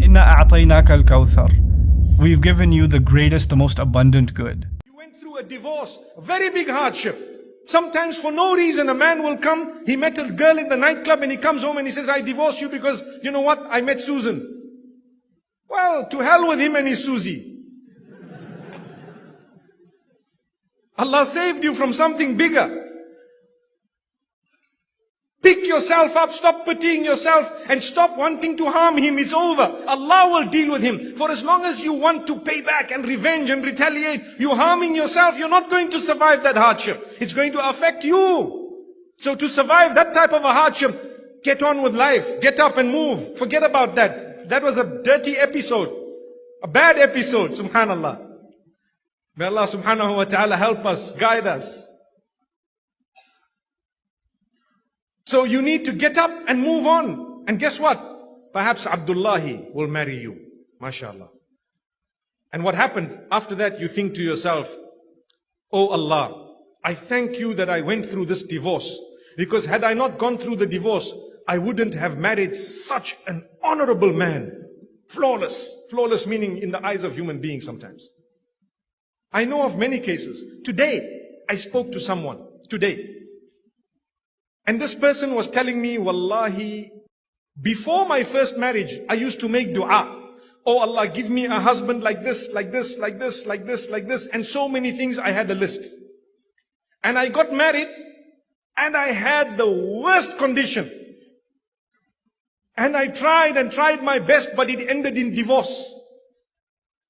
Inna a'tainaka alkawthar. We've given you the greatest, the most abundant good. You went through a divorce, a very big hardship. Sometimes for no reason a man will come, he met a girl in the nightclub and he comes home and he says, I divorce you because, you know what, I met Susan. Well, to hell with him and his Susie. Allah saved you from something bigger. Pick yourself up, stop pitying yourself and stop wanting to harm him. It's over. Allah will deal with him. For as long as you want to pay back and revenge and retaliate, you're harming yourself. You're not going to survive that hardship. It's going to affect you. So to survive that type of a hardship, get on with life. Get up and move. Forget about that. That was a dirty episode. A bad episode, subhanallah. May Allah subhanahu wa ta'ala help us, guide us. So you need to get up and move on. And guess what? Perhaps Abdullahi will marry you. MashaAllah. And what happened? After that you think to yourself, oh Allah, I thank you that I went through this divorce. Because had I not gone through the divorce, I wouldn't have married such an honorable man. Flawless. Flawless meaning in the eyes of human beings sometimes. I know of many cases. Today, I spoke to someone. Today. And this person was telling me, Wallahi, before my first marriage, I used to make dua. Oh Allah, give me a husband like this, like this, like this, like this, like this. And so many things, I had a list. And I got married, and I had the worst condition. And I tried and tried my best, but it ended in divorce.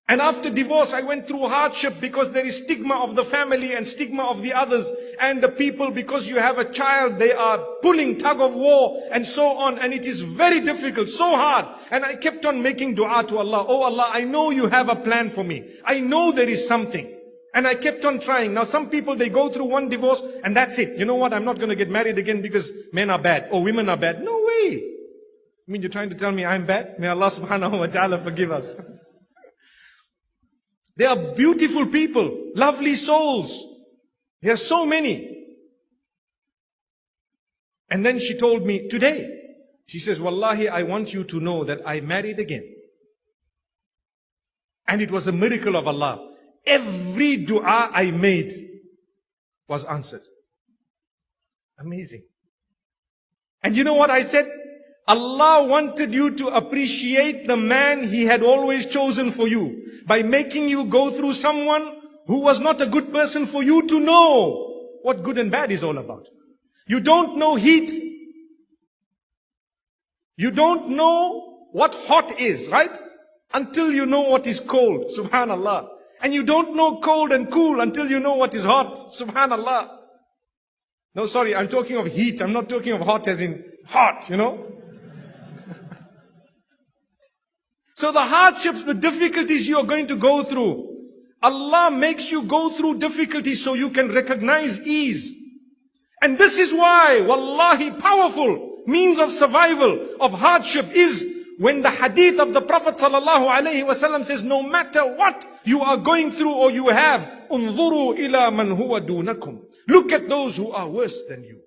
And after divorce, I went through hardship because there is stigma of the family and stigma of the others. And the people, because you have a child, they are pulling tug of war and so on. And it is very difficult, so hard. And I kept on making dua to Allah. Oh Allah, I know you have a plan for me. I know there is something. And I kept on trying. Now some people, they go through one divorce and that's it. You know what? I'm not going to get married again because men are bad or women are bad. No way. I mean, you're trying to tell me I'm bad? May Allah subhanahu wa ta'ala forgive us. They are beautiful people, lovely souls. There are so many. And then she told me today, she says, Wallahi, I want you to know that I married again. And it was a miracle of Allah. Every dua I made was answered. Amazing. And you know what I said? Allah wanted you to appreciate the man He had always chosen for you by making you go through someone who was not a good person for you to know what good and bad is all about. You don't know heat. You don't know what hot is, right? Until you know what is cold, subhanallah. And you don't know cold and cool until you know what is hot, subhanallah. No, sorry, I'm talking of heat. I'm not talking of hot as in hot, you know. So the hardships, the difficulties you are going to go through, Allah makes you go through difficulties so you can recognize ease. And this is why, wallahi, powerful means of survival, of hardship is when the hadith of the Prophet ﷺ says, no matter what you are going through or you have, unzuru ila man huwa dunakum. Look at those who are worse than you.